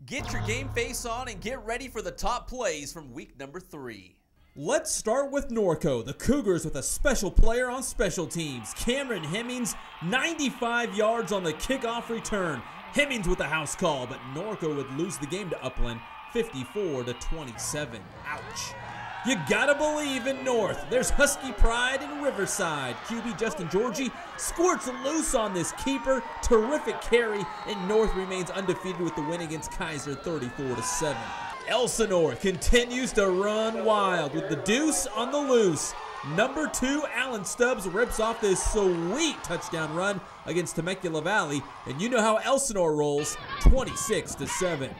Get your game face on and get ready for the top plays from week number 3. Let's start with Norco, the Cougars with a special player on special teams. Cameron Hemmings, 95 yards on the kickoff return. Hemmings with the house call, but Norco would lose the game to Upland, 54-27. Ouch. You gotta believe in North. There's Husky pride in Riverside. QB Justin Georgie squirts loose on this keeper. Terrific carry, and North remains undefeated with the win against Kaiser, 34-7. Elsinore continues to run wild with the deuce on the loose. Number 2, Allen Stubbs rips off this sweet touchdown run against Temecula Valley, and you know how Elsinore rolls, 26-7.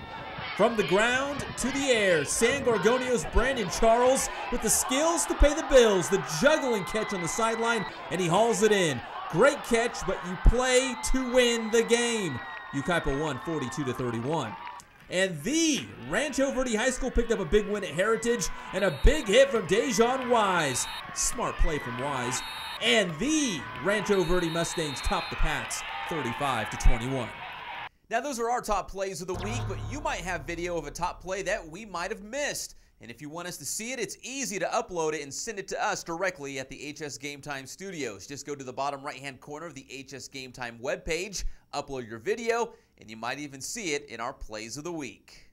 From the ground to the air, San Gorgonio's Brandon Charles with the skills to pay the bills, the juggling catch on the sideline, and he hauls it in. Great catch, but you play to win the game. Yucaipa won 42-31. And the Rancho Verde High School picked up a big win at Heritage and a big hit from Dejon Wise. Smart play from Wise. And the Rancho Verde Mustangs topped the Pats 35-21. Now those are our top plays of the week, but you might have video of a top play that we might have missed. And if you want us to see it, it's easy to upload it and send it to us directly at the HS Game Time Studios. Just go to the bottom right-hand corner of the HS Game Time webpage, upload your video, and you might even see it in our plays of the week.